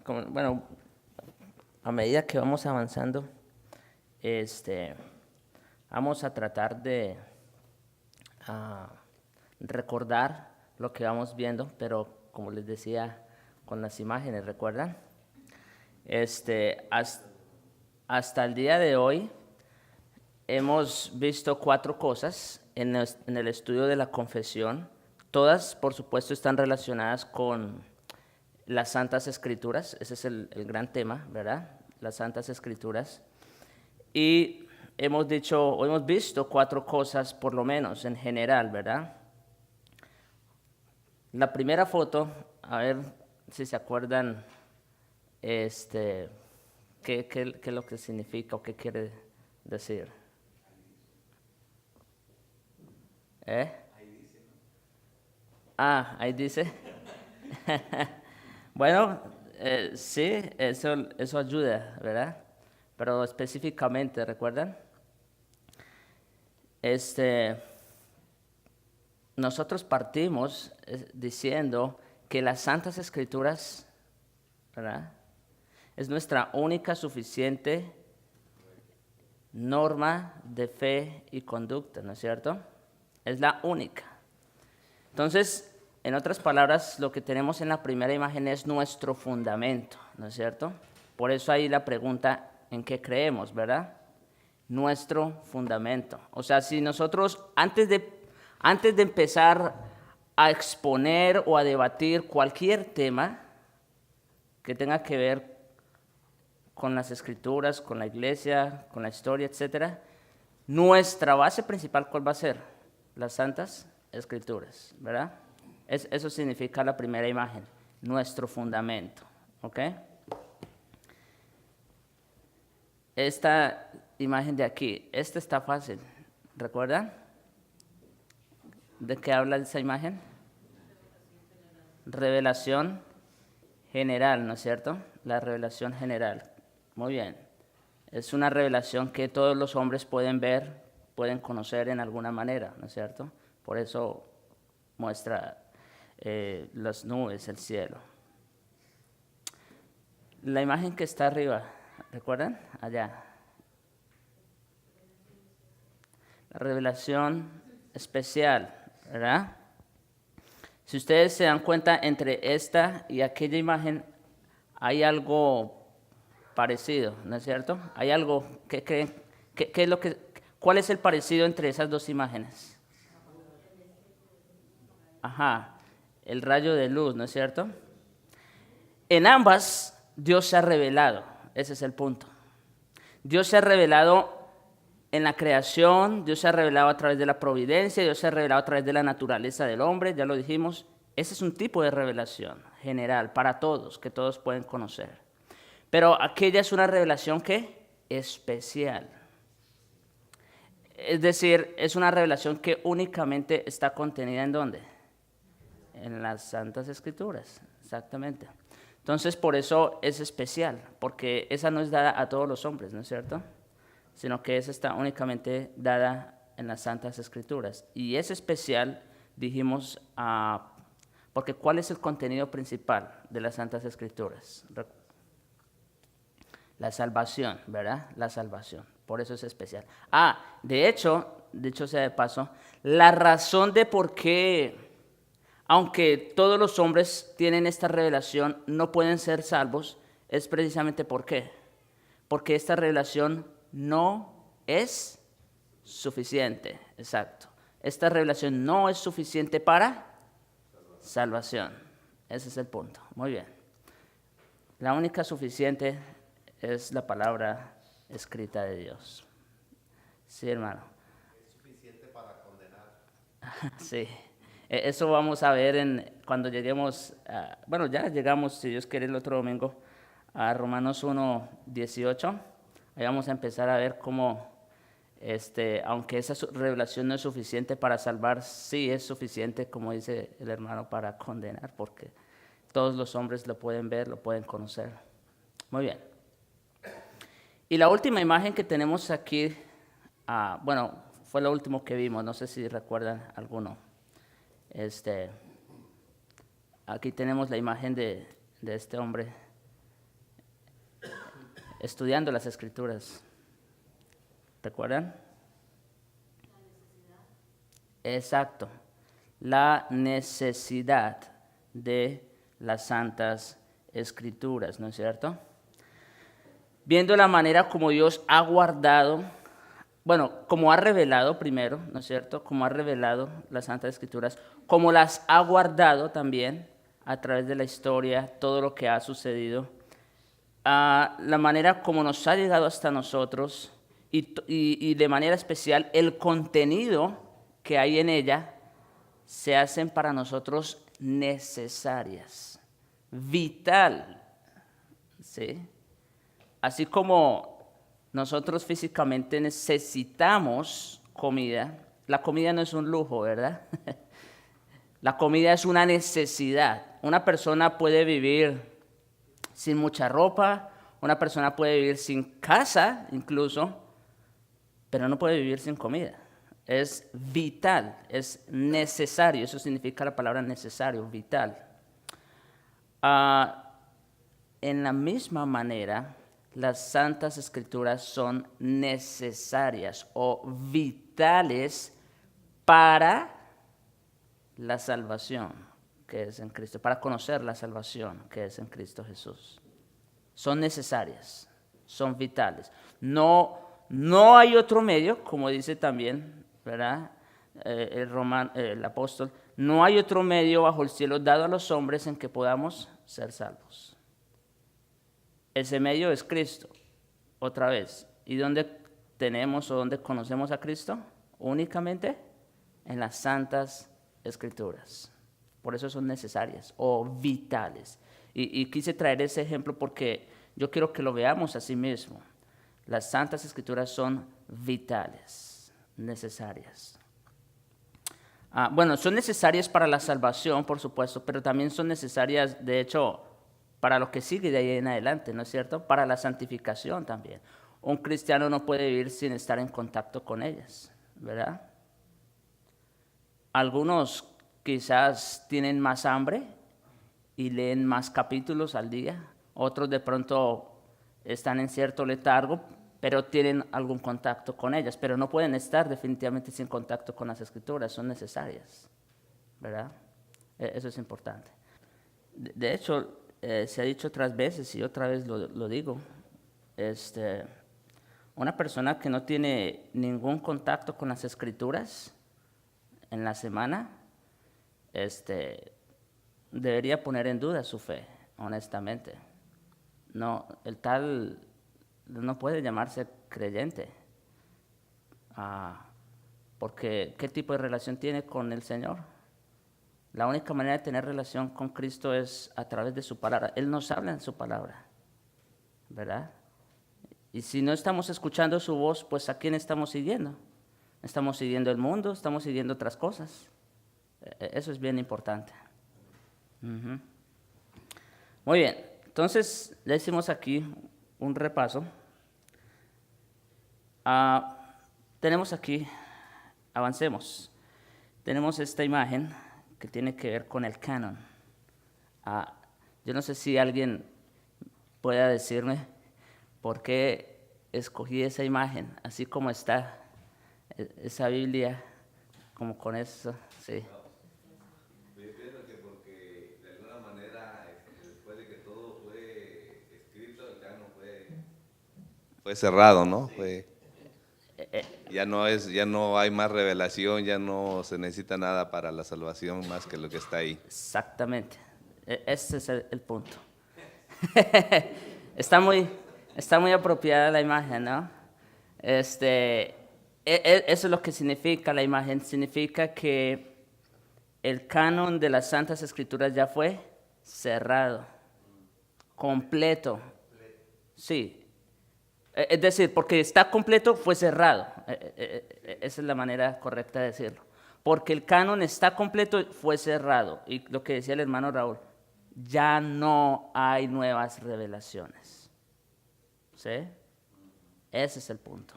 bueno, a medida que vamos avanzando, vamos a tratar de ah, recordar lo que vamos viendo, pero como les decía, con las imágenes, ¿recuerdan? Hasta el día de hoy hemos visto 4 cosas en el estudio de la confesión. Todas, por supuesto, están relacionadas con las Santas Escrituras. Ese es el gran tema, ¿verdad? Las Santas Escrituras. Y hemos visto 4 cosas, por lo menos, en general, ¿verdad? La primera foto, a ver si se acuerdan, qué es lo que significa o qué quiere decir. ¿Eh? Ah, ahí dice. Bueno, sí, eso ayuda, ¿verdad? Pero específicamente, ¿recuerdan? Este, Nosotros partimos diciendo que las Santas Escrituras, ¿verdad? Es nuestra única suficiente norma de fe y conducta, ¿no es cierto? Es la única. Entonces, en otras palabras, lo que tenemos en la primera imagen es nuestro fundamento, ¿no es cierto? Por eso ahí la pregunta, ¿en qué creemos, verdad? Nuestro fundamento. O sea, si nosotros, antes de empezar a exponer o a debatir cualquier tema que tenga que ver con las escrituras, con la iglesia, con la historia, etcétera, nuestra base principal, ¿cuál va a ser? Las Santas Escrituras, ¿verdad? Eso significa la primera imagen, nuestro fundamento, ¿ok? Esta imagen de aquí, esta está fácil, ¿recuerdan? ¿De qué habla esa imagen? Revelación general, ¿no es cierto? La revelación general. Muy bien. Es una revelación que todos los hombres pueden ver, pueden conocer en alguna manera, ¿no es cierto? Por eso muestra las nubes, el cielo. La imagen que está arriba, ¿recuerdan? Allá. La revelación especial, ¿verdad? Si ustedes se dan cuenta, entre esta y aquella imagen hay algo parecido, ¿no es cierto? Hay algo que es lo que, ¿cuál es el parecido entre esas dos imágenes? Ajá, el rayo de luz, ¿no es cierto? En ambas, Dios se ha revelado, ese es el punto. Dios se ha revelado en la creación, Dios se ha revelado a través de la providencia, Dios se ha revelado a través de la naturaleza del hombre, ya lo dijimos. Ese es un tipo de revelación general para todos, que todos pueden conocer. Pero aquella es una revelación que especial. Es decir, es una revelación que únicamente está contenida ¿en dónde? En las Santas Escrituras, exactamente. Entonces, por eso es especial, porque esa no es dada a todos los hombres, ¿no es cierto? Sino que esa está únicamente dada en las Santas Escrituras. Y es especial, dijimos, porque ¿cuál es el contenido principal de las Santas Escrituras? La salvación, ¿verdad? La salvación. Por eso es especial. De hecho, dicho sea de paso, la razón de por qué, aunque todos los hombres tienen esta revelación, no pueden ser salvos, es precisamente por qué. Porque esta revelación no es suficiente. Exacto. Esta revelación no es suficiente para salvación. Ese es el punto. Muy bien. La única suficiente es la palabra escrita de Dios. Sí, hermano. Es suficiente para condenar. Sí. Eso vamos a ver cuando lleguemos, bueno, ya llegamos, si Dios quiere, el otro domingo, a Romanos 1:18. Ahí vamos a empezar a ver cómo, aunque esa revelación no es suficiente para salvar, sí es suficiente, como dice el hermano, para condenar, porque todos los hombres lo pueden ver, lo pueden conocer. Muy bien. Y la última imagen que tenemos aquí, bueno, fue lo último que vimos, no sé si recuerdan alguno. Aquí tenemos la imagen de este hombre estudiando las Escrituras. ¿Recuerdan? Exacto. La necesidad de las Santas Escrituras, ¿no es cierto? Viendo la manera como Dios ha guardado, bueno, como ha revelado primero, ¿no es cierto? Como ha revelado las Santas Escrituras, como las ha guardado también a través de la historia, todo lo que ha sucedido, la manera como nos ha llegado hasta nosotros y de manera especial el contenido que hay en ella se hacen para nosotros necesarias, vital, ¿sí? Así como nosotros físicamente necesitamos comida, la comida no es un lujo, ¿verdad? La comida es una necesidad. Una persona puede vivir sin mucha ropa, una persona puede vivir sin casa incluso, pero no puede vivir sin comida. Es vital, es necesario, eso significa la palabra necesario, vital. En la misma manera, las Santas Escrituras son necesarias o vitales para la salvación que es en Cristo, para conocer la salvación que es en Cristo Jesús. Son necesarias, son vitales. No hay otro medio, como dice también, ¿verdad? El apóstol, no hay otro medio bajo el cielo dado a los hombres en que podamos ser salvos. Ese medio es Cristo, otra vez. ¿Y dónde tenemos o dónde conocemos a Cristo? Únicamente en las Santas Escrituras. Por eso son necesarias o vitales. Y quise traer ese ejemplo porque yo quiero que lo veamos así mismo. Las Santas Escrituras son vitales, necesarias. Bueno, son necesarias para la salvación, por supuesto, pero también son necesarias, de hecho, para lo que sigue de ahí en adelante, ¿no es cierto? Para la santificación también. Un cristiano no puede vivir sin estar en contacto con ellas, ¿verdad? Algunos quizás tienen más hambre y leen más capítulos al día. Otros de pronto están en cierto letargo, pero tienen algún contacto con ellas. Pero no pueden estar definitivamente sin contacto con las Escrituras, son necesarias, ¿verdad? Eso es importante. De hecho, se ha dicho otras veces y otra vez lo digo, una persona que no tiene ningún contacto con las Escrituras en la semana, debería poner en duda su fe, honestamente. No, el tal no puede llamarse creyente, porque ¿qué tipo de relación tiene con el Señor? La única manera de tener relación con Cristo es a través de su palabra. Él nos habla en su palabra, ¿verdad? Y si no estamos escuchando su voz, pues ¿a quién estamos siguiendo? Estamos siguiendo el mundo, estamos siguiendo otras cosas. Eso es bien importante. Muy bien, entonces ya hicimos aquí un repaso. Tenemos aquí, avancemos. Tenemos esta imagen que tiene que ver con el canon. Yo no sé si alguien pueda decirme por qué escogí esa imagen, así como está esa Biblia, como con eso, sí. Yo pienso que porque de alguna manera, después de que todo fue escrito, el canon fue cerrado, ¿no? Ya no hay más revelación, ya no se necesita nada para la salvación más que lo que está ahí. Exactamente, ese es el punto. Está muy apropiada la imagen, ¿no? Eso es lo que significa la imagen, significa que el canon de las Santas Escrituras ya fue cerrado, completo. Sí, es decir, porque está completo, fue cerrado. Esa es la manera correcta de decirlo. Porque el canon está completo, fue cerrado. Y lo que decía el hermano Raúl, ya no hay nuevas revelaciones. ¿Sí? Ese es el punto.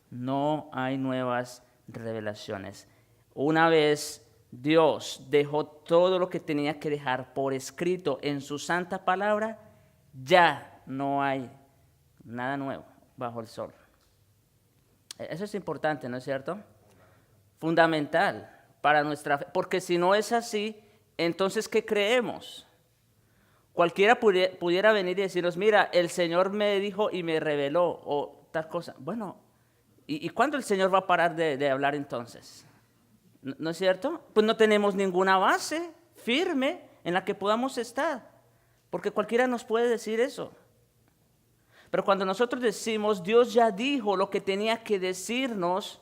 No hay nuevas revelaciones. Una vez Dios dejó todo lo que tenía que dejar por escrito en su santa palabra, ya no hay Nada nuevo bajo el sol. Eso es importante, ¿no es cierto? Fundamental para nuestra fe, porque si no es así, entonces ¿qué creemos? Cualquiera pudiera venir y decirnos, mira, el Señor me dijo y me reveló, o tal cosa. Bueno, ¿y cuándo el Señor va a parar de hablar entonces? ¿No es cierto? Pues no tenemos ninguna base firme en la que podamos estar, porque cualquiera nos puede decir eso. Pero cuando nosotros decimos, Dios ya dijo lo que tenía que decirnos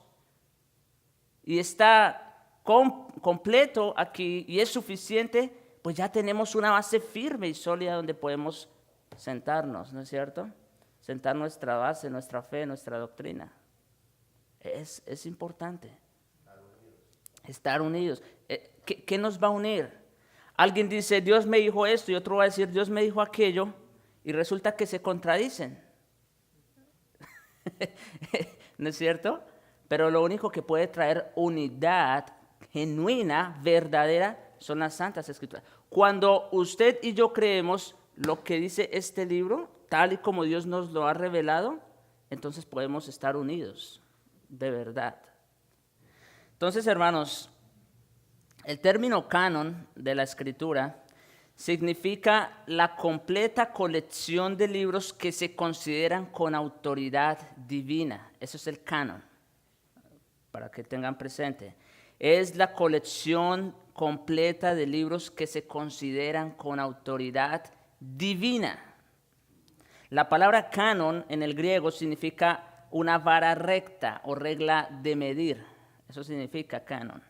y está completo aquí y es suficiente, pues ya tenemos una base firme y sólida donde podemos sentarnos, ¿no es cierto? Sentar nuestra base, nuestra fe, nuestra doctrina. Es importante. Estar unidos. ¿Qué nos va a unir? Alguien dice, Dios me dijo esto, y otro va a decir, Dios me dijo aquello, y resulta que se contradicen. ¿No es cierto? Pero lo único que puede traer unidad genuina, verdadera, son las Santas Escrituras. Cuando usted y yo creemos lo que dice este libro, tal y como Dios nos lo ha revelado, entonces podemos estar unidos, de verdad. Entonces, hermanos, el término canon de la Escritura significa la completa colección de libros que se consideran con autoridad divina. Eso es el canon, para que tengan presente. Es la colección completa de libros que se consideran con autoridad divina. La palabra canon en el griego significa una vara recta o regla de medir. Eso significa canon.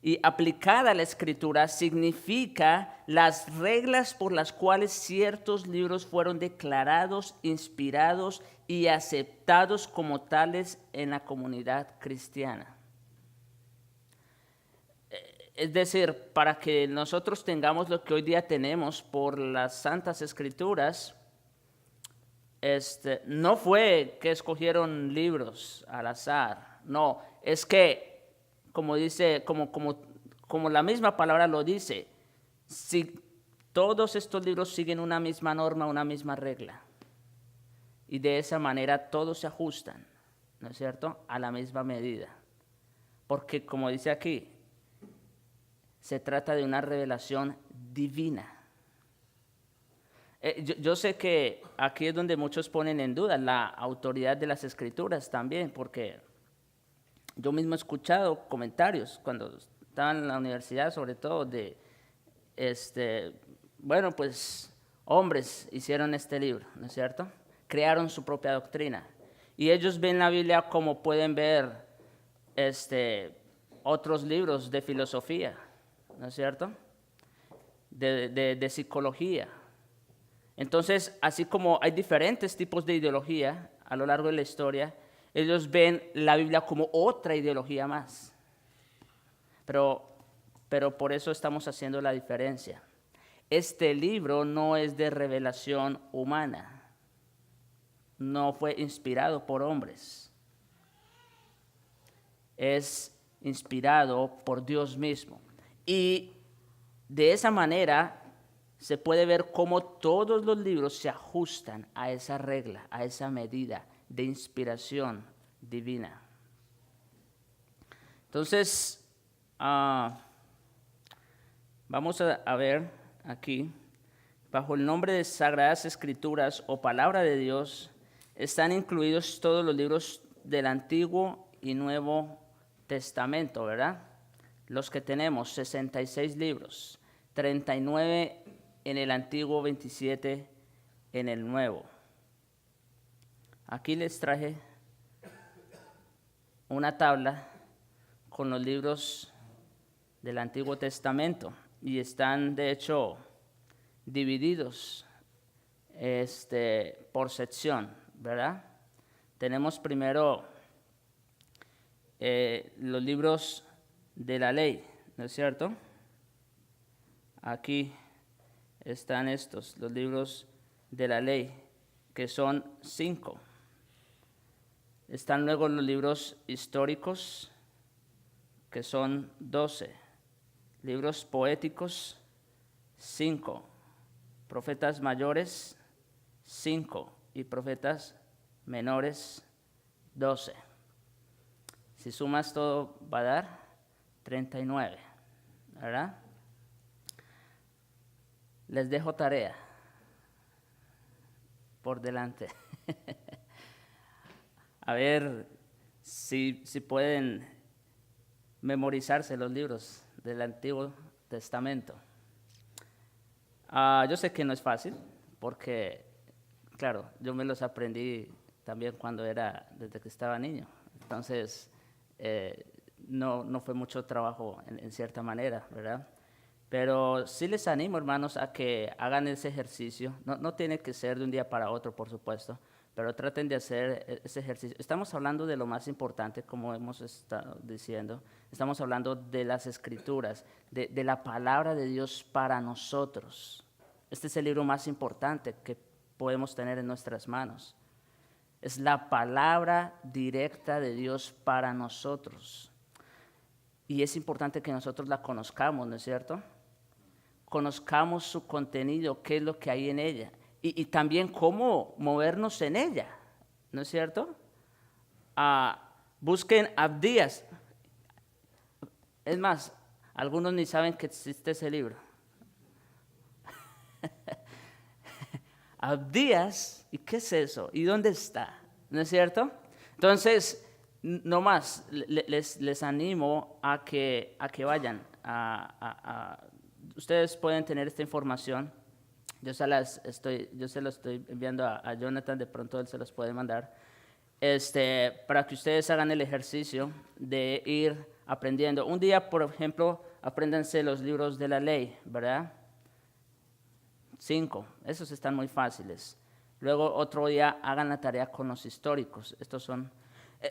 Y aplicada a la Escritura significa las reglas por las cuales ciertos libros fueron declarados, inspirados y aceptados como tales en la comunidad cristiana. Es decir, para que nosotros tengamos lo que hoy día tenemos por las Santas Escrituras, no fue que escogieron libros al azar, no, es que, como dice, como la misma palabra lo dice, si todos estos libros siguen una misma norma, una misma regla, y de esa manera todos se ajustan, ¿no es cierto?, a la misma medida, porque como dice aquí, se trata de una revelación divina. Yo sé que aquí es donde muchos ponen en duda la autoridad de las Escrituras también, porque yo mismo he escuchado comentarios cuando estaba en la universidad, sobre todo de, bueno, pues hombres hicieron este libro, ¿no es cierto? Crearon su propia doctrina. Y ellos ven la Biblia como pueden ver otros libros de filosofía, ¿no es cierto? De psicología. Entonces, así como hay diferentes tipos de ideología a lo largo de la historia, ellos ven la Biblia como otra ideología más. Pero por eso estamos haciendo la diferencia. Este libro no es de revelación humana. No fue inspirado por hombres. Es inspirado por Dios mismo. Y de esa manera se puede ver cómo todos los libros se ajustan a esa regla, a esa medida de inspiración divina. Entonces, vamos a ver aquí, bajo el nombre de Sagradas Escrituras o Palabra de Dios, están incluidos todos los libros del Antiguo y Nuevo Testamento, ¿verdad? Los que tenemos, 66 libros, 39 en el Antiguo, 27 en el Nuevo. Aquí les traje una tabla con los libros del Antiguo Testamento y están de hecho divididos por sección, ¿verdad? Tenemos primero los libros de la ley, ¿no es cierto? Aquí están estos, los libros de la ley, que son 5. Están luego los libros históricos, que son 12. Libros poéticos, 5. Profetas mayores, 5. y profetas menores 12. Si sumas todo va a dar 39, ¿verdad? Les dejo tarea por delante. A ver si pueden memorizarse los libros del Antiguo Testamento. Yo sé que no es fácil, porque, claro, yo me los aprendí también desde que estaba niño. Entonces, no fue mucho trabajo en cierta manera, ¿verdad? Pero sí les animo, hermanos, a que hagan ese ejercicio. No tiene que ser de un día para otro, por supuesto, pero traten de hacer ese ejercicio. Estamos hablando de lo más importante, como hemos estado diciendo. Estamos hablando de las Escrituras, de la palabra de Dios para nosotros. Este es el libro más importante que podemos tener en nuestras manos. Es la palabra directa de Dios para nosotros. Y es importante que nosotros la conozcamos, ¿no es cierto? Conozcamos su contenido, qué es lo que hay en ella. Y también cómo movernos en ella, ¿no es cierto? Busquen Abdías. Es más, algunos ni saben que existe ese libro. Abdías, ¿y qué es eso? ¿Y dónde está? ¿No es cierto? Entonces, no más, les animo a que vayan. Ustedes pueden tener esta información. Yo se lo estoy enviando a Jonathan, de pronto él se los puede mandar, para que ustedes hagan el ejercicio de ir aprendiendo. Un día, por ejemplo, apréndanse los libros de la ley, ¿verdad? 5, esos están muy fáciles. Luego otro día hagan la tarea con los históricos. Estos son,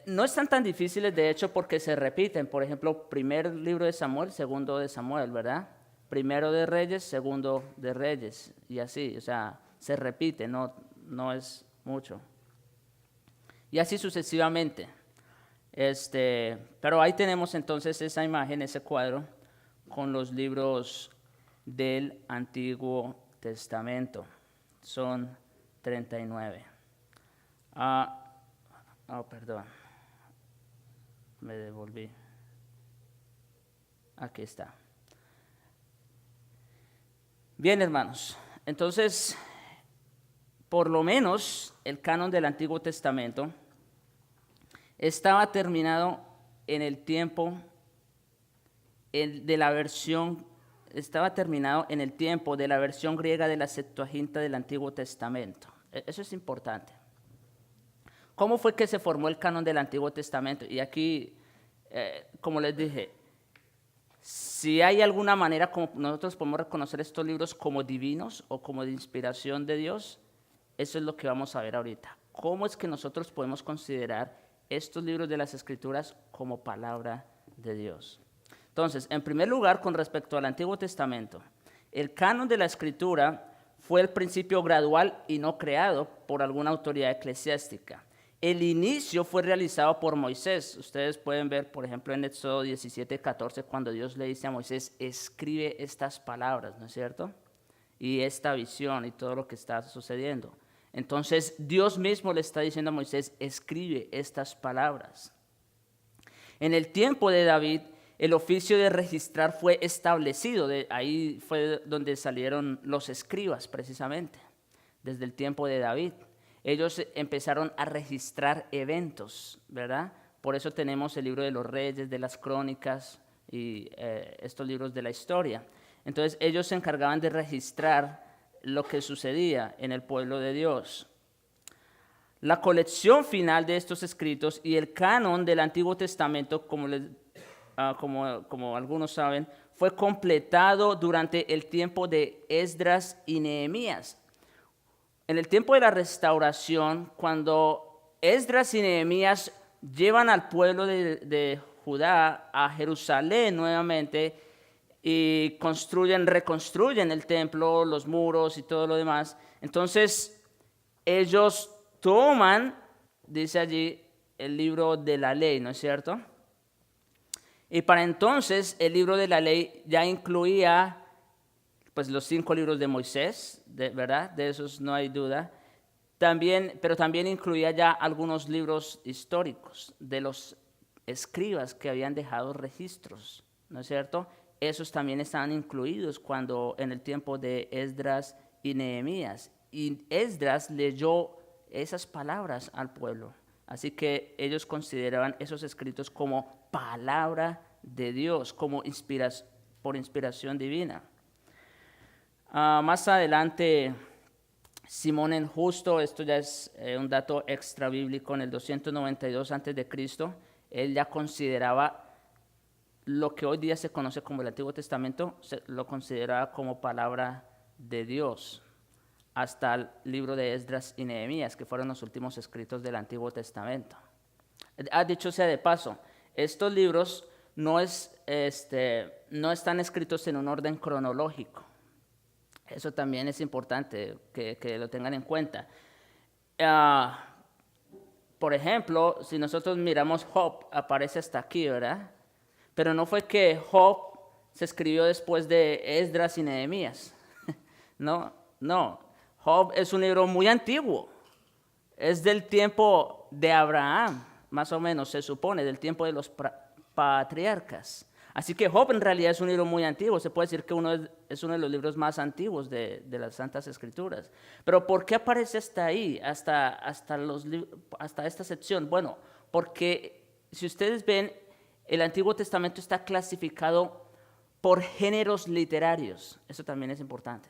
no están tan difíciles de hecho porque se repiten. Por ejemplo, primer libro de Samuel, segundo de Samuel, ¿verdad? Primero de Reyes, segundo de Reyes, y así, o sea, se repite, no es mucho. Y así sucesivamente. Pero ahí tenemos entonces esa imagen, ese cuadro, con los libros del Antiguo Testamento. Son 39. Perdón. Me devolví. Aquí está. Bien, hermanos, entonces, por lo menos el canon del Antiguo Testamento estaba terminado en el tiempo de la versión griega de la Septuaginta del Antiguo Testamento. Eso es importante. ¿Cómo fue que se formó el canon del Antiguo Testamento? Y aquí, como les dije, si hay alguna manera como nosotros podemos reconocer estos libros como divinos o como de inspiración de Dios, eso es lo que vamos a ver ahorita. ¿Cómo es que nosotros podemos considerar estos libros de las Escrituras como palabra de Dios? Entonces, en primer lugar, con respecto al Antiguo Testamento, el canon de la Escritura fue el principio gradual y no creado por alguna autoridad eclesiástica. El inicio fue realizado por Moisés. Ustedes pueden ver, por ejemplo, en Éxodo 17:14, cuando Dios le dice a Moisés, escribe estas palabras, ¿no es cierto? Y esta visión y todo lo que está sucediendo. Entonces, Dios mismo le está diciendo a Moisés, escribe estas palabras. En el tiempo de David, el oficio de registrar fue establecido. Ahí fue donde salieron los escribas, precisamente, desde el tiempo de David. Ellos empezaron a registrar eventos, ¿verdad? Por eso tenemos el libro de los Reyes, de las Crónicas y estos libros de la historia. Entonces ellos se encargaban de registrar lo que sucedía en el pueblo de Dios. La colección final de estos escritos y el canon del Antiguo Testamento, como algunos saben, fue completado durante el tiempo de Esdras y Nehemías. En el tiempo de la restauración, cuando Esdras y Nehemías llevan al pueblo de Judá a Jerusalén nuevamente y reconstruyen el templo, los muros y todo lo demás, entonces ellos toman, dice allí, el libro de la ley, ¿no es cierto? Y para entonces el libro de la ley ya incluía pues los 5 libros de Moisés, ¿verdad? De esos no hay duda. pero también incluía ya algunos libros históricos de los escribas que habían dejado registros, ¿no es cierto? Esos también estaban incluidos cuando en el tiempo de Esdras y Nehemías. Y Esdras leyó esas palabras al pueblo. Así que ellos consideraban esos escritos como palabra de Dios, como por inspiración divina. Más adelante, Simón el Justo, esto ya es un dato extra bíblico, en el 292 a.C., él ya consideraba lo que hoy día se conoce como el Antiguo Testamento, lo consideraba como palabra de Dios, hasta el libro de Esdras y Nehemías, que fueron los últimos escritos del Antiguo Testamento. Dicho sea de paso, estos libros no están escritos en un orden cronológico. Eso también es importante que lo tengan en cuenta. Por ejemplo, si nosotros miramos Job, aparece hasta aquí, ¿verdad? Pero no fue que Job se escribió después de Esdras y Nehemías. No. Job es un libro muy antiguo. Es del tiempo de Abraham, más o menos, se supone, del tiempo de los patriarcas. Así que Job en realidad es un libro muy antiguo. Se puede decir que es uno de los libros más antiguos de las Santas Escrituras. Pero ¿por qué aparece hasta ahí, hasta esta sección? Bueno, porque si ustedes ven, el Antiguo Testamento está clasificado por géneros literarios. Eso también es importante.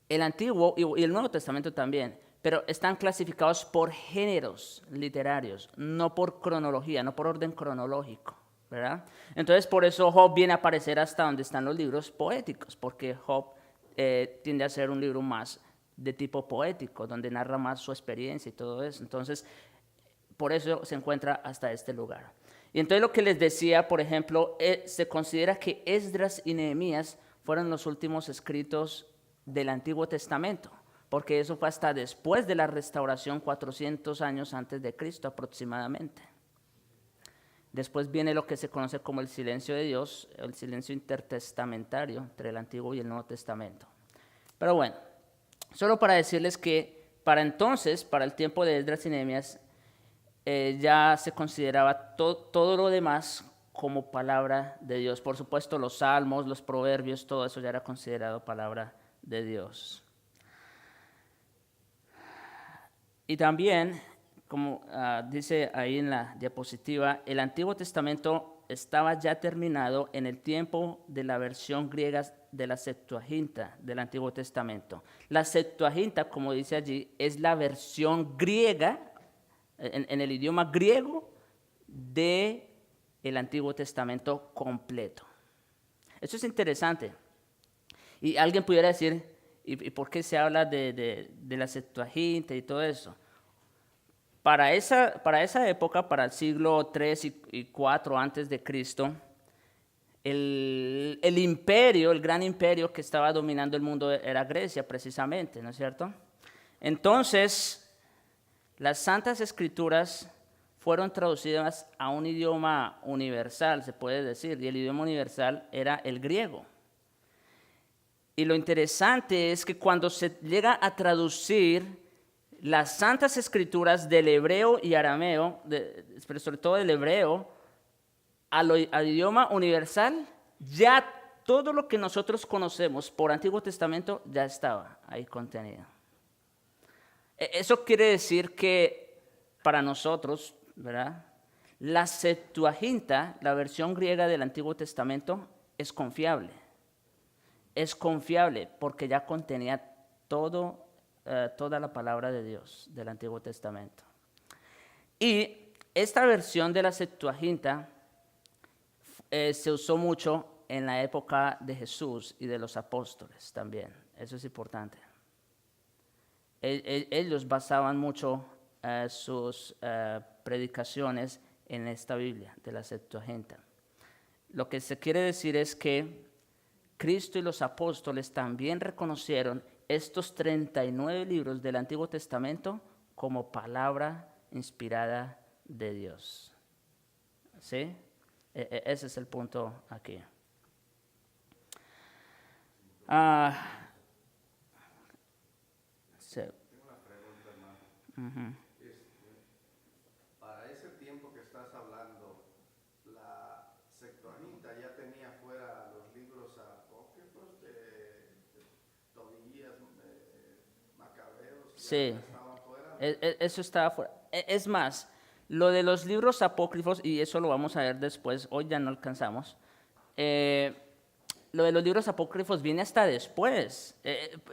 El Antiguo y el Nuevo Testamento también, pero están clasificados por géneros literarios, no por cronología, no por orden cronológico, ¿verdad? Entonces, por eso Job viene a aparecer hasta donde están los libros poéticos, porque Job tiende a ser un libro más de tipo poético, donde narra más su experiencia y todo eso. Entonces, por eso se encuentra hasta este lugar. Y entonces lo que les decía, por ejemplo, se considera que Esdras y Nehemías fueron los últimos escritos del Antiguo Testamento, porque eso fue hasta después de la restauración, 400 años antes de Cristo aproximadamente. Después viene lo que se conoce como el silencio de Dios, el silencio intertestamentario entre el Antiguo y el Nuevo Testamento. Pero bueno, solo para decirles que para entonces, para el tiempo de Esdras y Nehemías, ya se consideraba todo lo demás como palabra de Dios. Por supuesto, los salmos, los proverbios, todo eso ya era considerado palabra de Dios. Y también, como dice ahí en la diapositiva, el Antiguo Testamento estaba ya terminado en el tiempo de la versión griega de la Septuaginta del Antiguo Testamento. La Septuaginta, como dice allí, es la versión griega, en el idioma griego, del Antiguo Testamento completo. Eso es interesante. Y alguien pudiera decir, ¿y por qué se habla de la Septuaginta y todo eso? Para esa época, para el siglo III y IV antes de Cristo, el imperio, el gran imperio que estaba dominando el mundo era Grecia, precisamente, ¿no es cierto? Entonces, las Santas Escrituras fueron traducidas a un idioma universal, se puede decir, y el idioma universal era el griego. Y lo interesante es que cuando se llega a traducir las Santas Escrituras del hebreo y arameo, pero sobre todo del hebreo, al idioma universal, ya todo lo que nosotros conocemos por Antiguo Testamento ya estaba ahí contenido. Eso quiere decir que para nosotros, ¿verdad?, la Septuaginta, la versión griega del Antiguo Testamento, es confiable. Es confiable porque ya contenía toda la palabra de Dios del Antiguo Testamento. Y esta versión de la Septuaginta se usó mucho en la época de Jesús y de los apóstoles también. Eso es importante. Ellos basaban mucho sus predicaciones en esta Biblia de la Septuaginta. Lo que se quiere decir es que Cristo y los apóstoles también reconocieron estos 39 libros del Antiguo Testamento como palabra inspirada de Dios. ¿Sí? Ese es el punto aquí. Sí. Tengo una pregunta. Para ese tiempo que estás hablando, la Septuaginta ya tenía fuera los libros apócrifos de Tobías, Macabeos, Sí, ya estaban fuera. eso estaba fuera. Es más, lo de los libros apócrifos, y eso lo vamos a ver después, hoy ya no alcanzamos, lo de los libros apócrifos viene hasta después.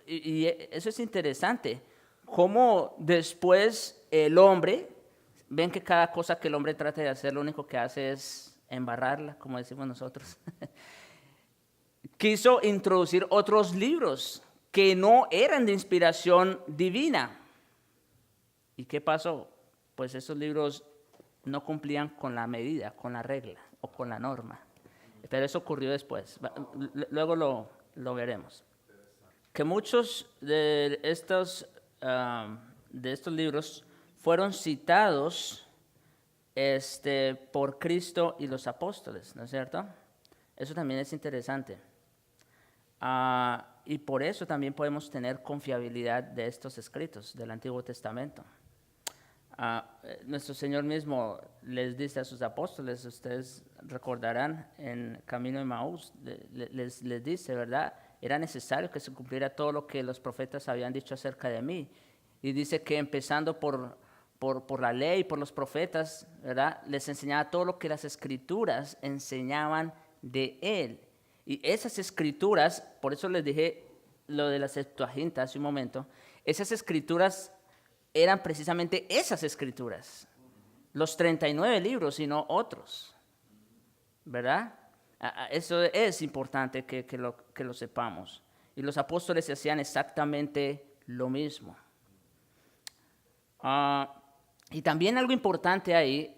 Y eso es interesante. Cómo después el hombre, ven que cada cosa que el hombre trata de hacer, lo único que hace es embarrarla, como decimos nosotros. Quiso introducir otros libros que no eran de inspiración divina. ¿Y qué pasó? Pues esos libros no cumplían con la medida, con la regla o con la norma. Pero eso ocurrió después. Luego lo veremos. Que muchos de estos libros fueron citados por Cristo y los apóstoles, ¿no es cierto? Eso también es interesante. Y por eso también podemos tener confiabilidad de estos escritos del Antiguo Testamento. Nuestro Señor mismo les dice a sus apóstoles, ustedes recordarán en Camino de Maús, les dice, ¿verdad? Era necesario que se cumpliera todo lo que los profetas habían dicho acerca de mí. Y dice que empezando por la ley, por los profetas, ¿verdad? Les enseñaba todo lo que las escrituras enseñaban de él. Y esas escrituras, por eso les dije lo de la Septuaginta hace un momento, esas escrituras eran precisamente esas escrituras, los 39 libros y no otros, ¿verdad? Eso es importante que lo sepamos. Y los apóstoles hacían exactamente lo mismo. Y también algo importante ahí,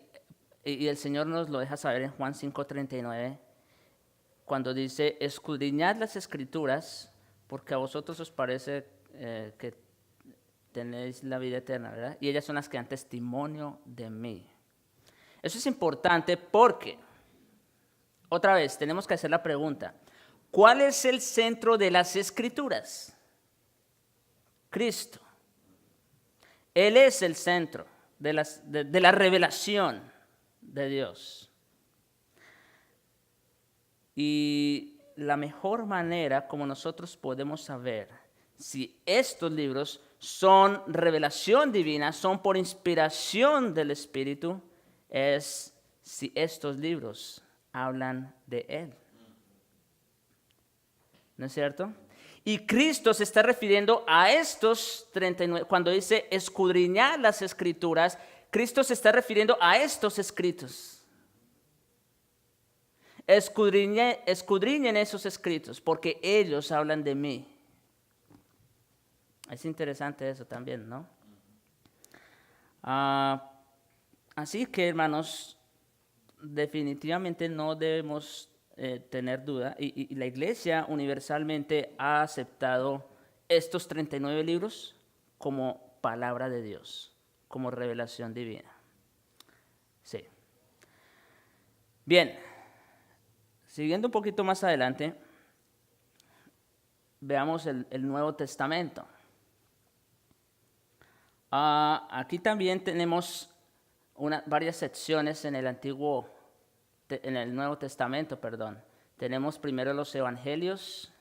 y el Señor nos lo deja saber en Juan 5:39, cuando dice, escudriñad las escrituras, porque a vosotros os parece que tenéis la vida eterna, ¿verdad? Y ellas son las que dan testimonio de mí. Eso es importante porque, otra vez, tenemos que hacer la pregunta, ¿cuál es el centro de las escrituras? Cristo. Él es el centro de la revelación de Dios. Y la mejor manera como nosotros podemos saber si estos libros son revelación divina, son por inspiración del Espíritu, es si estos libros hablan de Él. ¿No es cierto? Y Cristo se está refiriendo a estos 39, cuando dice escudriñar las Escrituras, Cristo se está refiriendo a estos escritos. Escudriñen esos escritos, porque ellos hablan de mí. Es interesante eso también, ¿no? Así que, hermanos, definitivamente no debemos tener duda. Y la Iglesia universalmente ha aceptado estos 39 libros como palabra de Dios, como revelación divina. Sí. Bien, siguiendo un poquito más adelante, veamos el Nuevo Testamento. Aquí también tenemos varias secciones en el Nuevo Testamento, perdón. Tenemos primero los Evangelios,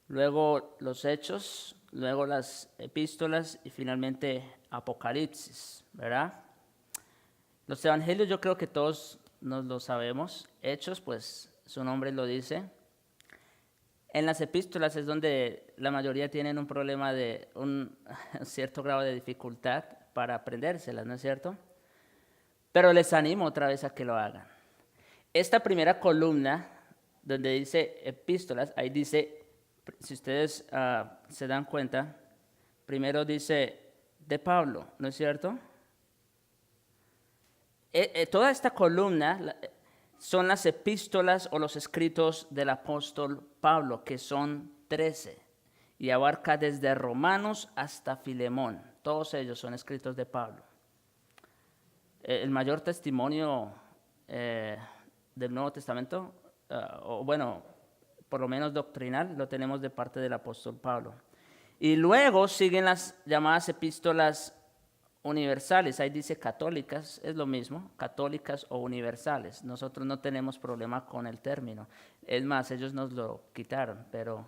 luego los Hechos, luego las Epístolas y finalmente Apocalipsis, ¿verdad? Los Evangelios yo creo que todos nos lo sabemos. Hechos, pues su nombre lo dice. En las epístolas es donde la mayoría tienen un problema de un cierto grado de dificultad para aprendérselas, ¿no es cierto? Pero les animo otra vez a que lo hagan. Esta primera columna, donde dice epístolas, ahí dice, si ustedes se dan cuenta, primero dice de Pablo, ¿no es cierto? Toda esta columna son las epístolas o los escritos del apóstol Pablo, que son 13, y abarca desde Romanos hasta Filemón. Todos ellos son escritos de Pablo. El mayor testimonio del Nuevo Testamento, o bueno, por lo menos doctrinal, lo tenemos de parte del apóstol Pablo. Y luego siguen las llamadas epístolas universales, ahí dice católicas, es lo mismo, católicas o universales. Nosotros no tenemos problema con el término. Es más, ellos nos lo quitaron, pero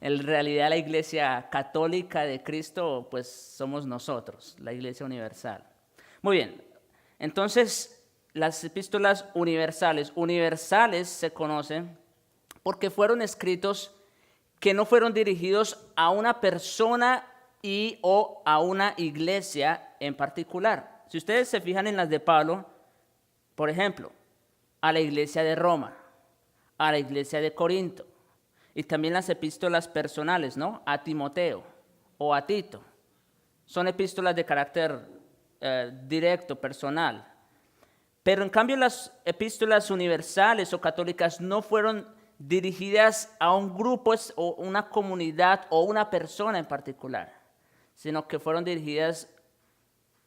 en realidad la iglesia católica de Cristo, pues somos nosotros, la iglesia universal. Muy bien, entonces las epístolas universales, universales se conocen porque fueron escritos que no fueron dirigidos a una persona y o a una iglesia en particular. Si ustedes se fijan en las de Pablo, por ejemplo, a la iglesia de Roma, a la iglesia de Corinto, y también las epístolas personales, ¿no? A Timoteo o a Tito. Son epístolas de carácter directo, personal. Pero en cambio las epístolas universales o católicas no fueron dirigidas a un grupo o una comunidad o una persona en particular, sino que fueron dirigidas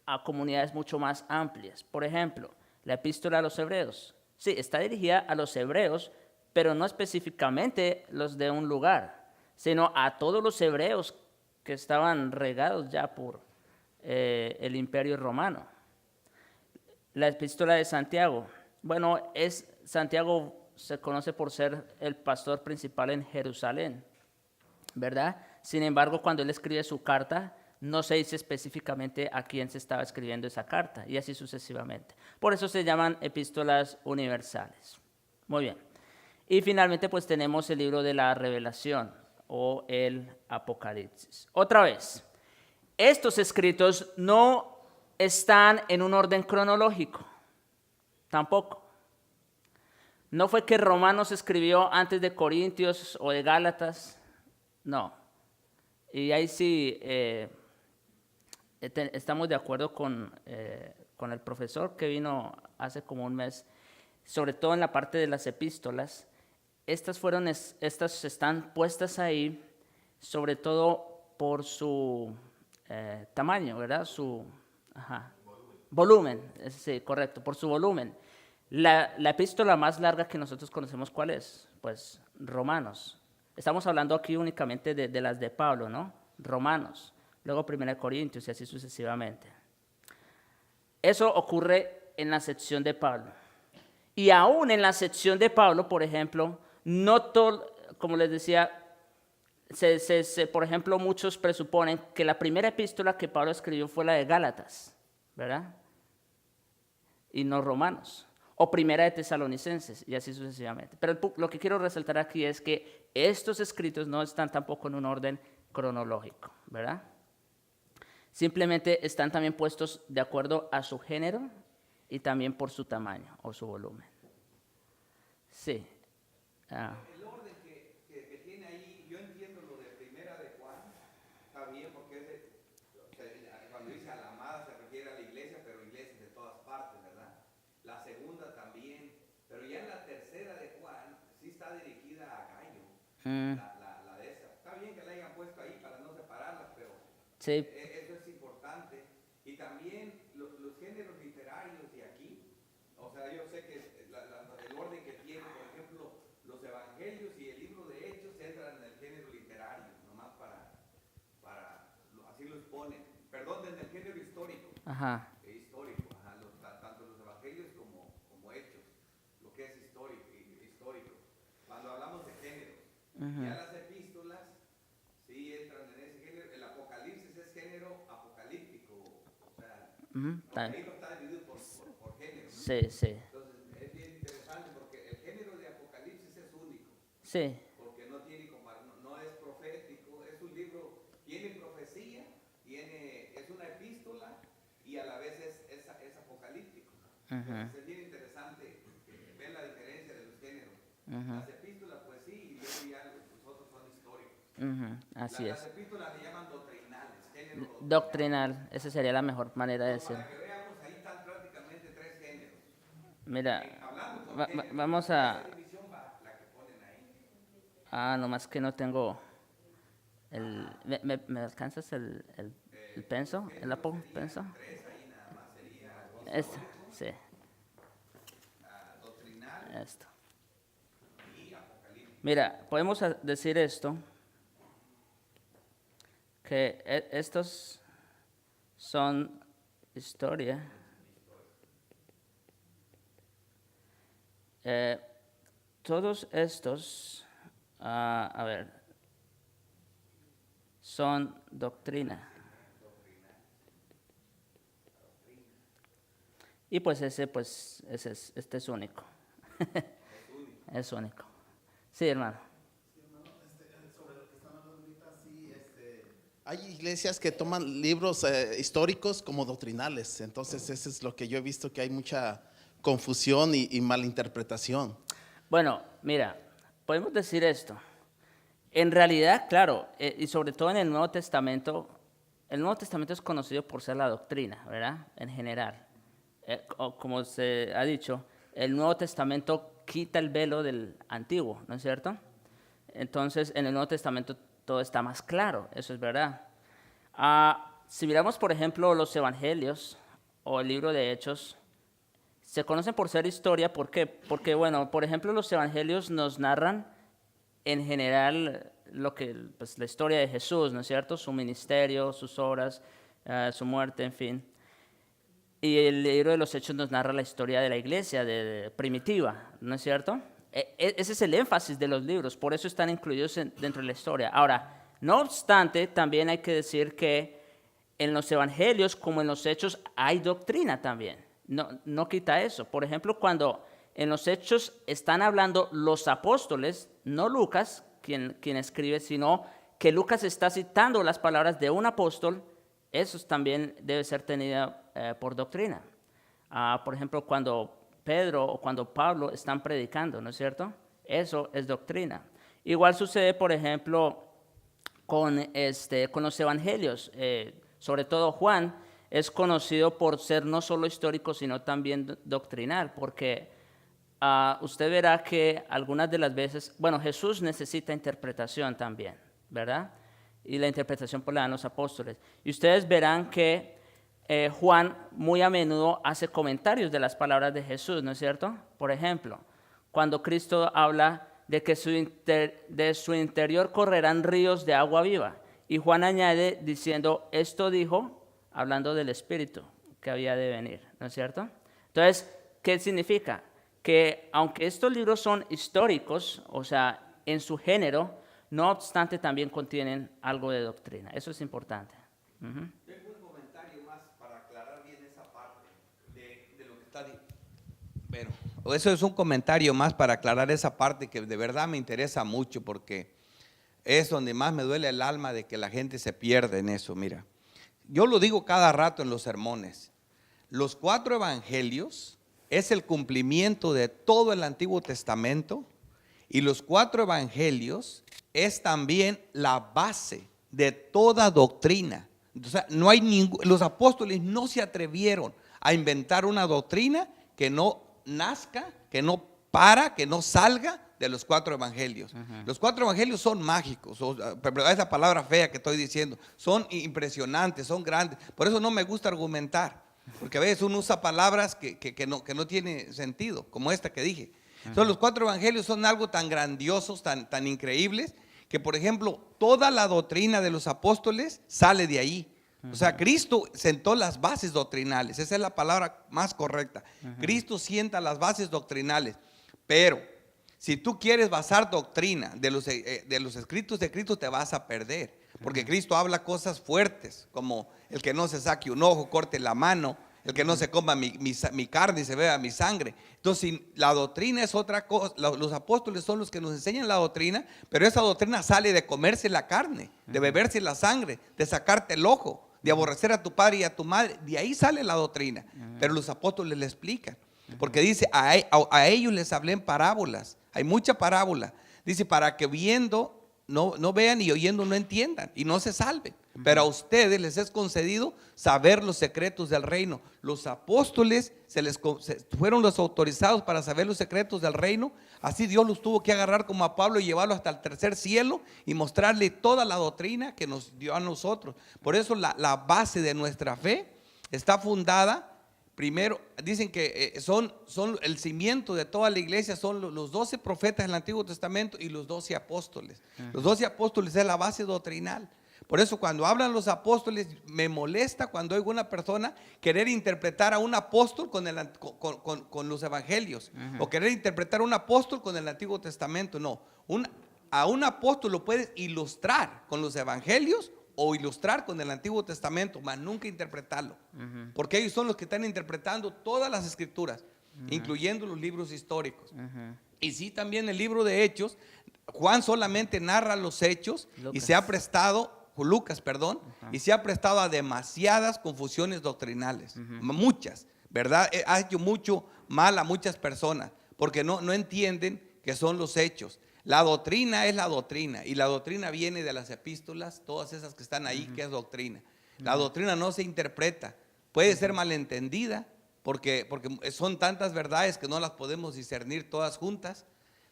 a comunidades mucho más amplias. Por ejemplo, la epístola a los hebreos. Sí, está dirigida a los hebreos, pero no específicamente los de un lugar, sino a todos los hebreos que estaban regados ya por el Imperio Romano. La epístola de Santiago. Bueno, Santiago se conoce por ser el pastor principal en Jerusalén, ¿verdad? Sin embargo, cuando él escribe su carta, no se dice específicamente a quién se estaba escribiendo esa carta, y así sucesivamente. Por eso se llaman epístolas universales. Muy bien. Y finalmente, pues tenemos el libro de la Revelación o el Apocalipsis. Otra vez, estos escritos no están en un orden cronológico, tampoco. No fue que Romanos escribió antes de Corintios o de Gálatas, no. Y ahí sí estamos de acuerdo con el profesor que vino hace como un mes, sobre todo en la parte de las epístolas. Estas están puestas ahí, sobre todo por su tamaño, ¿verdad? Su volumen, sí, correcto, por su volumen. La epístola más larga que nosotros conocemos, ¿cuál es? Pues Romanos. Estamos hablando aquí únicamente de las de Pablo, ¿no? Romanos, luego 1 Corintios y así sucesivamente. Eso ocurre en la sección de Pablo. Y aún en la sección de Pablo, por ejemplo, no todo, como les decía, por ejemplo, muchos presuponen que la primera epístola que Pablo escribió fue la de Gálatas, ¿verdad? Y no Romanos. O primera de Tesalonicenses, y así sucesivamente. Pero lo que quiero resaltar aquí es que estos escritos no están tampoco en un orden cronológico, ¿verdad? Simplemente están también puestos de acuerdo a su género y también por su tamaño o su volumen. Sí. El orden que tiene ahí, yo entiendo lo de primera de Juan, está bien porque cuando dice a la amada se refiere a la iglesia, pero iglesias de todas partes, ¿verdad? La segunda también, pero ya en la tercera de Juan sí está dirigida a Gallo, la de esa. Está bien que la hayan puesto ahí para no separarlas, pero sí. eso es importante. Y también los géneros literarios de aquí, o sea, yo sé que el orden que tiene, por ejemplo, los evangelios y el libro de Hechos entran en el género literario, nomás así los ponen. Perdón, en el género histórico. Ajá. Histórico, tanto los evangelios como Hechos, lo que es histórico. Cuando hablamos de géneros, ya las epístolas sí entran en ese género. El Apocalipsis es género apocalíptico, o sea, ahí no está dividido por género, ¿no? Sí, sí. Entonces es bien interesante porque el género de Apocalipsis es único. Sí. Porque no es profético, es un libro, tiene profecía, es una epístola y a la vez es apocalíptico. Entonces es bien interesante ver la diferencia de los géneros. Las epístolas, pues sí, y luego ya los otros son históricos. Así Las es. epístolas se llaman doctrinales, género Doctrinal, esa sería la mejor manera de decirlo. Para que veamos, ahí están prácticamente tres géneros. Mira, Hablando por géneros, vamos a... esa división va la que ponen ahí. nomás que no tengo ¿Me alcanzas el penso? ¿El penso? Tres ahí nada más sería Este, sí, doctrinal esto. y apocalíptico. Mira, podemos decir esto, que estos son historia. Todos estos, a ver, son doctrina. Y pues este es único. Es único. Sí, hermano. Sobre lo que están hablando ahorita, sí, hay iglesias que toman libros históricos como doctrinales, entonces eso es lo que yo he visto, que hay mucha confusión y malinterpretación. Bueno, mira, podemos decir esto. En realidad, claro, y sobre todo en el Nuevo Testamento es conocido por ser la doctrina, ¿verdad? En general. Como se ha dicho, el Nuevo Testamento quita el velo del Antiguo, ¿no es cierto? Entonces, en el Nuevo Testamento todo está más claro, eso es verdad. Si miramos, por ejemplo, los Evangelios o el libro de Hechos, se conocen por ser historia, ¿por qué? Porque, bueno, por ejemplo, los Evangelios nos narran en general pues, la historia de Jesús, ¿no es cierto? Su ministerio, sus obras, su muerte, en fin. Y el libro de los Hechos nos narra la historia de la iglesia primitiva, ¿no es cierto? Ese es el énfasis de los libros, por eso están incluidos dentro de la historia. Ahora, no obstante, también hay que decir que en los evangelios, como en los Hechos, hay doctrina también. No quita eso. Por ejemplo, cuando en los Hechos están hablando los apóstoles, no Lucas, quien escribe, sino que Lucas está citando las palabras de un apóstol, eso también debe ser tenido por doctrina. Por ejemplo, cuando Pedro o cuando Pablo están predicando, ¿no es cierto? Eso es doctrina. Igual sucede, por ejemplo, con los evangelios. Sobre todo Juan es conocido por ser no solo histórico, sino también doctrinal, porque usted verá que algunas de las veces, bueno, Jesús necesita interpretación también, ¿verdad? Y la interpretación por la dan los apóstoles. Y ustedes verán que Juan muy a menudo hace comentarios de las palabras de Jesús, ¿no es cierto? Por ejemplo, cuando Cristo habla de que de su interior correrán ríos de agua viva. Y Juan añade diciendo, esto dijo, hablando del Espíritu que había de venir, ¿no es cierto? Entonces, ¿qué significa? Que aunque estos libros son históricos, o sea, en su género, no obstante también contienen algo de doctrina. Eso es importante. Uh-huh. Tengo un comentario más para aclarar bien esa parte de lo que está diciendo. Bueno, eso es un comentario más para aclarar esa parte que de verdad me interesa mucho, porque es donde más me duele el alma de que la gente se pierde en eso. Mira, yo lo digo cada rato en los sermones. Los 4 evangelios es el cumplimiento de todo el Antiguo Testamento, y los 4 evangelios es también la base de toda doctrina. O sea, los apóstoles no se atrevieron a inventar una doctrina que no nazca, que no salga de los 4 evangelios. Uh-huh. Los 4 evangelios son mágicos, esa palabra fea que estoy diciendo, son impresionantes, son grandes. Por eso no me gusta argumentar, porque a veces uno usa palabras que no tiene sentido, como esta que dije. Entonces, los 4 evangelios son algo tan grandiosos, tan increíbles, que por ejemplo, toda la doctrina de los apóstoles sale de ahí. O sea, Cristo sentó las bases doctrinales, esa es la palabra más correcta. Cristo sienta las bases doctrinales, pero si tú quieres basar doctrina de los escritos de Cristo, te vas a perder, porque Cristo habla cosas fuertes, como el que no se saque un ojo, corte la mano, el que no se coma mi carne y se beba mi sangre. Entonces, la doctrina es otra cosa. Los apóstoles son los que nos enseñan la doctrina, pero esa doctrina sale de comerse la carne, de beberse la sangre, de sacarte el ojo, de aborrecer a tu padre y a tu madre. De ahí sale la doctrina. Pero los apóstoles le explican, porque dice, a ellos les hablé en parábolas. Hay mucha parábola. Dice, para que viendo no vean y oyendo no entiendan y no se salven. Pero a ustedes les es concedido saber los secretos del reino. Los apóstoles fueron los autorizados para saber los secretos del reino. Así Dios los tuvo que agarrar como a Pablo y llevarlo hasta el tercer cielo y mostrarle toda la doctrina que nos dio a nosotros. Por eso la base de nuestra fe está fundada. Primero, dicen que son el cimiento de toda la iglesia, son los 12 profetas del Antiguo Testamento y los 12 apóstoles. Los 12 apóstoles es la base doctrinal. Por eso cuando hablan los apóstoles, me molesta cuando oigo una persona querer interpretar a un apóstol con los evangelios, o querer interpretar a un apóstol con el Antiguo Testamento. No, a un apóstol lo puedes ilustrar con los evangelios o ilustrar con el Antiguo Testamento, mas nunca interpretarlo, porque ellos son los que están interpretando todas las escrituras, incluyendo los libros históricos. Y sí, también el libro de Hechos, Juan solamente narra los hechos y se ha prestado, Lucas, perdón, y se ha prestado a demasiadas confusiones doctrinales, muchas, ¿verdad? Ha hecho mucho mal a muchas personas porque no entienden que son los hechos. La doctrina es la doctrina, y la doctrina viene de las epístolas, todas esas que están ahí, que es doctrina. La doctrina no se interpreta, puede ser malentendida, porque son tantas verdades que no las podemos discernir todas juntas,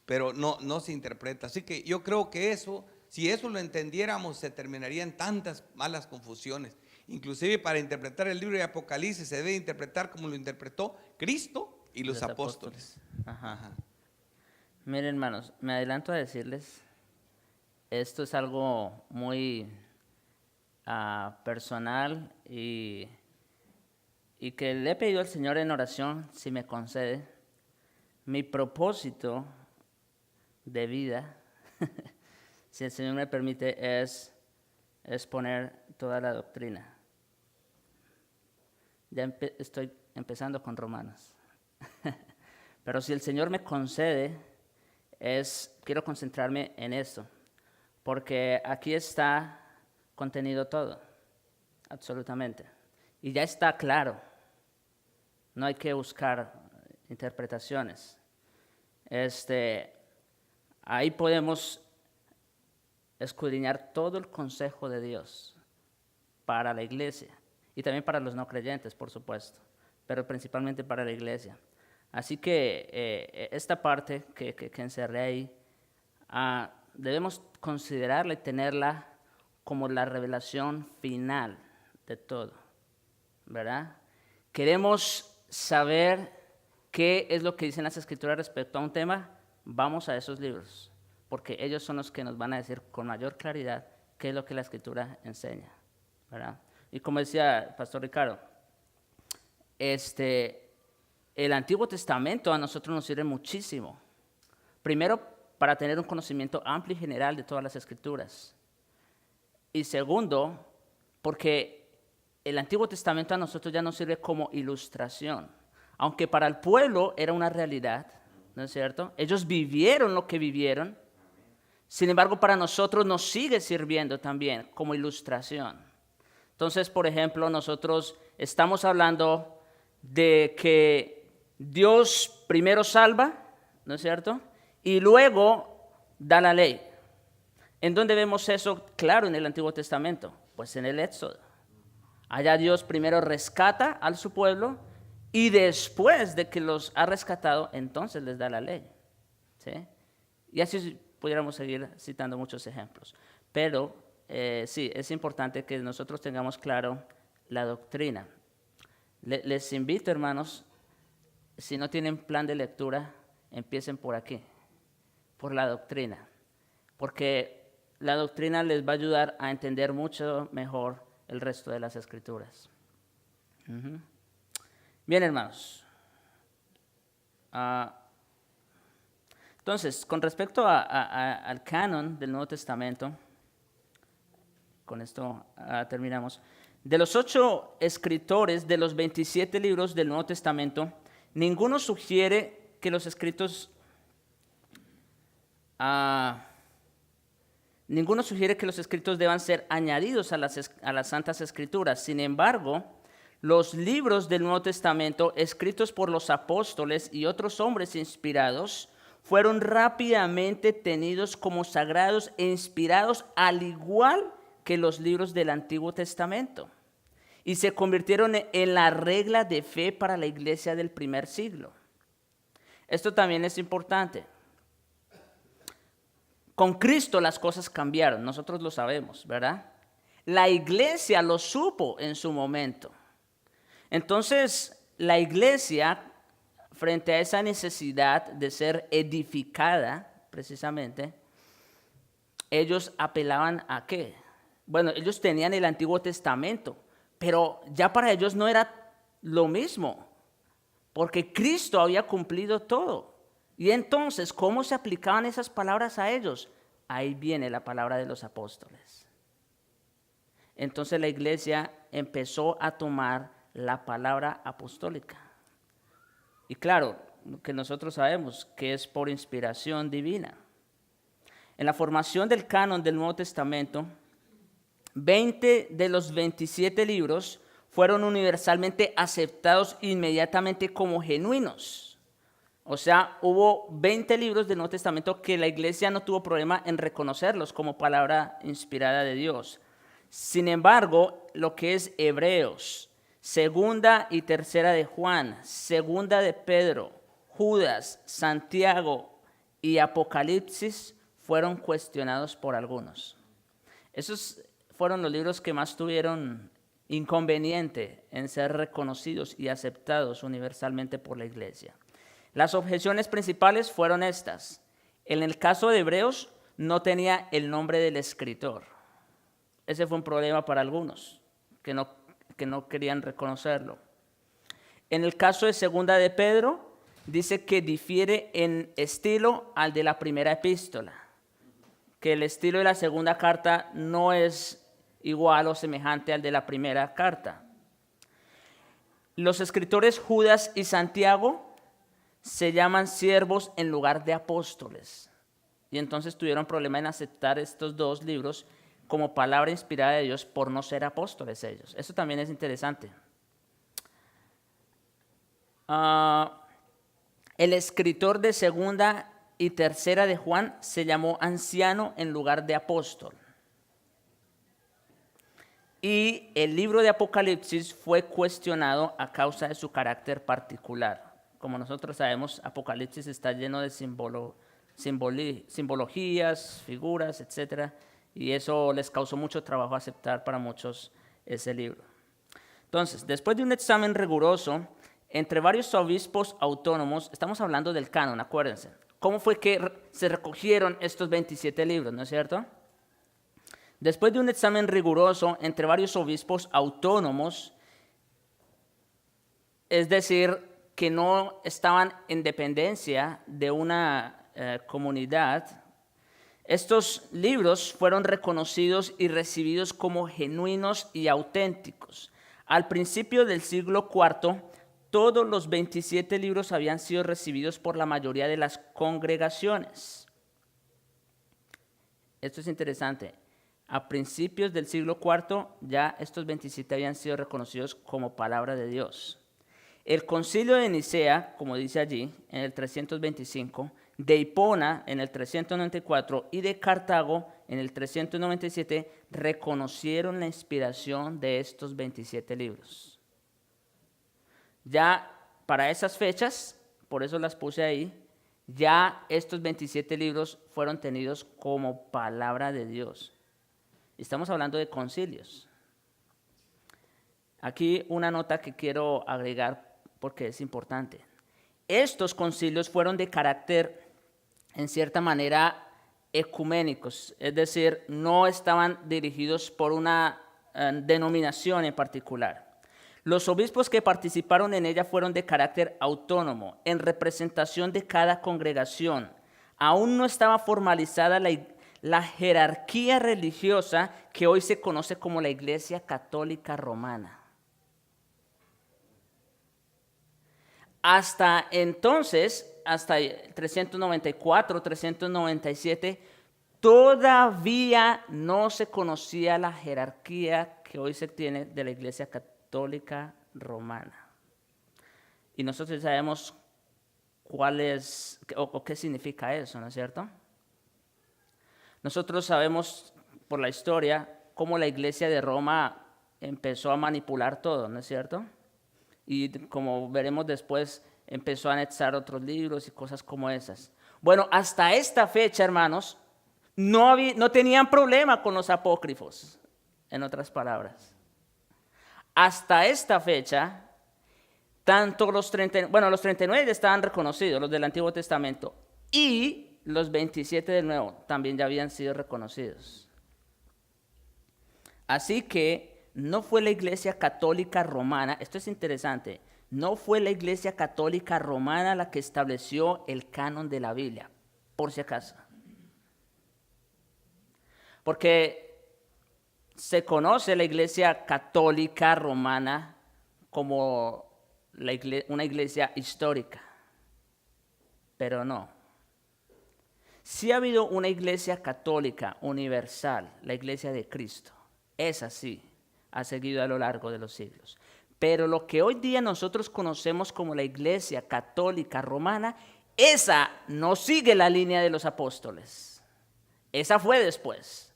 pero no se interpreta. Así que yo creo que eso, si eso lo entendiéramos, se terminarían tantas malas confusiones. Inclusive para interpretar el libro de Apocalipsis se debe interpretar como lo interpretó Cristo y los apóstoles. Ajá. Miren, hermanos, me adelanto a decirles, esto es algo muy personal y que le he pedido al Señor en oración, si me concede. Mi propósito de vida, si el Señor me permite, es exponer toda la doctrina. Ya estoy empezando con Romanos. Pero si el Señor me concede, quiero concentrarme en esto, porque aquí está contenido todo, absolutamente. Y ya está claro, no hay que buscar interpretaciones. Ahí podemos escudriñar todo el consejo de Dios para la iglesia y también para los no creyentes, por supuesto, pero principalmente para la iglesia. Así que esta parte que encerré ahí, debemos considerarla y tenerla como la revelación final de todo, ¿verdad? Queremos saber qué es lo que dicen las Escrituras respecto a un tema, vamos a esos libros, porque ellos son los que nos van a decir con mayor claridad qué es lo que la Escritura enseña, ¿verdad? Y como decía el pastor Ricardo, el Antiguo Testamento a nosotros nos sirve muchísimo. Primero, para tener un conocimiento amplio y general de todas las Escrituras. Y segundo, porque el Antiguo Testamento a nosotros ya nos sirve como ilustración. Aunque para el pueblo era una realidad, ¿no es cierto? Ellos vivieron lo que vivieron. Sin embargo, para nosotros nos sigue sirviendo también como ilustración. Entonces, por ejemplo, nosotros estamos hablando de que Dios primero salva, ¿no es cierto? Y luego da la ley. ¿En dónde vemos eso claro en el Antiguo Testamento? Pues en el Éxodo. Allá Dios primero rescata a su pueblo y después de que los ha rescatado, entonces les da la ley. ¿Sí? Y así pudiéramos seguir citando muchos ejemplos. Pero sí, es importante que nosotros tengamos claro la doctrina. Les invito, hermanos, si no tienen plan de lectura, empiecen por aquí, por la doctrina, porque la doctrina les va a ayudar a entender mucho mejor el resto de las Escrituras. Bien, hermanos. Entonces, con respecto al canon del Nuevo Testamento, con esto terminamos. De los 8 escritores de los 27 libros del Nuevo Testamento, ninguno sugiere que los escritos deban ser añadidos a las Santas Escrituras. Sin embargo, los libros del Nuevo Testamento, escritos por los apóstoles y otros hombres inspirados, fueron rápidamente tenidos como sagrados e inspirados, al igual que los libros del Antiguo Testamento, y se convirtieron en la regla de fe para la iglesia del primer siglo. Esto también es importante. Con Cristo las cosas cambiaron, nosotros lo sabemos, ¿verdad? La iglesia lo supo en su momento. Entonces, la iglesia, frente a esa necesidad de ser edificada, precisamente, ellos apelaban ¿a qué? bueno, ellos tenían el Antiguo Testamento, pero ya para ellos no era lo mismo, porque Cristo había cumplido todo. Y entonces, ¿cómo se aplicaban esas palabras a ellos? Ahí viene la palabra de los apóstoles. Entonces la iglesia empezó a tomar la palabra apostólica. Y claro, que nosotros sabemos que es por inspiración divina. En la formación del canon del Nuevo Testamento, 20 de los 27 libros fueron universalmente aceptados inmediatamente como genuinos. O sea, hubo 20 libros del Nuevo Testamento que la iglesia no tuvo problema en reconocerlos como palabra inspirada de Dios. Sin embargo, lo que es Hebreos, Segunda y Tercera de Juan, Segunda de Pedro, Judas, Santiago y Apocalipsis fueron cuestionados por algunos. Esos fueron los libros que más tuvieron inconveniente en ser reconocidos y aceptados universalmente por la iglesia. Las objeciones principales fueron estas. En el caso de Hebreos, no tenía el nombre del escritor. Ese fue un problema para algunos, que no querían reconocerlo. En el caso de Segunda de Pedro, dice que difiere en estilo al de la primera epístola, que el estilo de la segunda carta no es igual o semejante al de la primera carta. Los escritores Judas y Santiago se llaman siervos en lugar de apóstoles, y entonces tuvieron problema en aceptar estos dos libros como palabra inspirada de Dios por no ser apóstoles ellos. Eso también es interesante. El escritor de Segunda y Tercera de Juan se llamó anciano en lugar de apóstol. Y el libro de Apocalipsis fue cuestionado a causa de su carácter particular. Como nosotros sabemos, Apocalipsis está lleno de simbologías, figuras, etc. Y eso les causó mucho trabajo aceptar para muchos ese libro. Entonces, después de un examen riguroso, entre varios obispos autónomos, estamos hablando del canon, acuérdense. ¿Cómo fue que se recogieron estos 27 libros, no es cierto? Después de un examen riguroso entre varios obispos autónomos, es decir, que no estaban en dependencia de una comunidad, estos libros fueron reconocidos y recibidos como genuinos y auténticos. Al principio del siglo IV, todos los 27 libros habían sido recibidos por la mayoría de las congregaciones. Esto es interesante. A principios del siglo IV, ya estos 27 habían sido reconocidos como palabra de Dios. El concilio de Nicea, como dice allí, en el 325, de Hipona en el 394 y de Cartago en el 397 reconocieron la inspiración de estos 27 libros. Ya para esas fechas, por eso las puse ahí, ya estos 27 libros fueron tenidos como palabra de Dios. Estamos hablando de concilios. Aquí una nota que quiero agregar porque es importante. Estos concilios fueron de carácter, en cierta manera, ecuménicos, es decir, no estaban dirigidos por una denominación en particular. Los obispos que participaron en ella fueron de carácter autónomo, en representación de cada congregación. Aún no estaba formalizada la jerarquía religiosa que hoy se conoce como la Iglesia Católica Romana. Hasta entonces, hasta el 394, 397, todavía no se conocía la jerarquía que hoy se tiene de la Iglesia Católica Romana. Y nosotros sabemos cuál es o qué significa eso, ¿no es cierto? Nosotros sabemos por la historia cómo la Iglesia de Roma empezó a manipular todo, ¿no es cierto? Y como veremos después, empezó a anexar otros libros y cosas como esas. Bueno, hasta esta fecha, hermanos, no tenían problema con los apócrifos, en otras palabras. Hasta esta fecha, tanto los 39 ya estaban reconocidos, los del Antiguo Testamento, y los 27 del Nuevo también ya habían sido reconocidos. Así que no fue la Iglesia Católica Romana, esto es interesante, no fue la Iglesia Católica Romana la que estableció el canon de la Biblia, por si acaso. Porque se conoce la Iglesia Católica Romana como una iglesia histórica, pero no. Sí ha habido una iglesia católica universal, la iglesia de Cristo. Esa sí ha seguido a lo largo de los siglos. Pero lo que hoy día nosotros conocemos como la iglesia católica romana, esa no sigue la línea de los apóstoles. Esa fue después.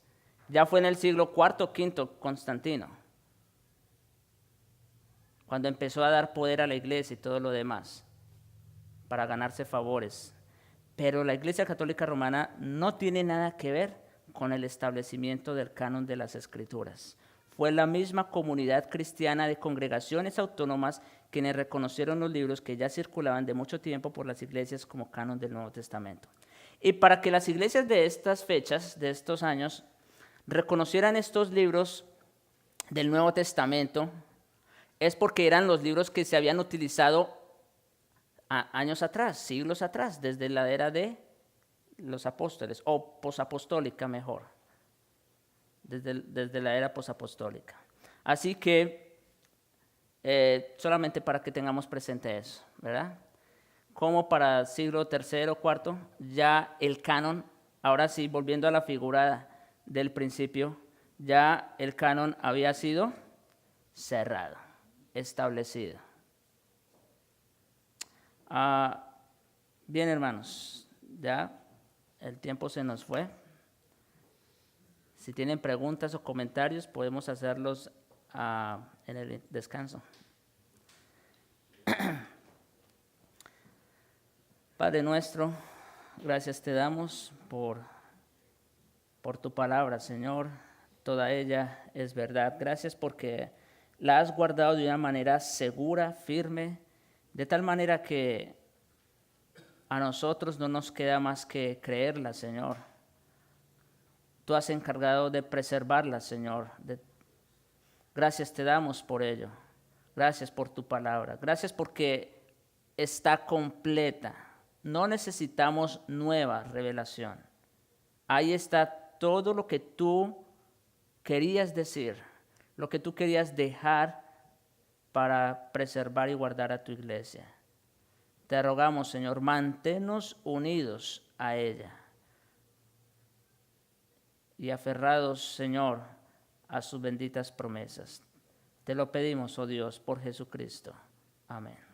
Ya fue en el siglo IV, V, Constantino, cuando empezó a dar poder a la iglesia y todo lo demás, para ganarse favores. Pero la Iglesia Católica Romana no tiene nada que ver con el establecimiento del canon de las Escrituras. Fue la misma comunidad cristiana de congregaciones autónomas quienes reconocieron los libros que ya circulaban de mucho tiempo por las iglesias como canon del Nuevo Testamento. Y para que las iglesias de estas fechas, de estos años, reconocieran estos libros del Nuevo Testamento, es porque eran los libros que se habían utilizado años atrás, siglos atrás, desde la era de los apóstoles, o posapostólica mejor, desde la era posapostólica. Así que, solamente para que tengamos presente eso, ¿verdad? Como para siglo III o IV, ya el canon, ahora sí, volviendo a la figura del principio, ya el canon había sido cerrado, establecido. Bien, hermanos, ya el tiempo se nos fue. Si tienen preguntas o comentarios, podemos hacerlos en el descanso. Padre nuestro, gracias te damos por tu palabra, Señor. Toda ella es verdad. Gracias porque la has guardado de una manera segura, firme, de tal manera que a nosotros no nos queda más que creerla, Señor. Tú has encargado de preservarla, Señor. Gracias te damos por ello. Gracias por tu palabra. Gracias porque está completa. No necesitamos nueva revelación. Ahí está todo lo que tú querías decir, lo que tú querías dejar para preservar y guardar a tu iglesia. Te rogamos, Señor, manténnos unidos a ella y aferrados, Señor, a sus benditas promesas. Te lo pedimos, oh Dios, por Jesucristo. Amén.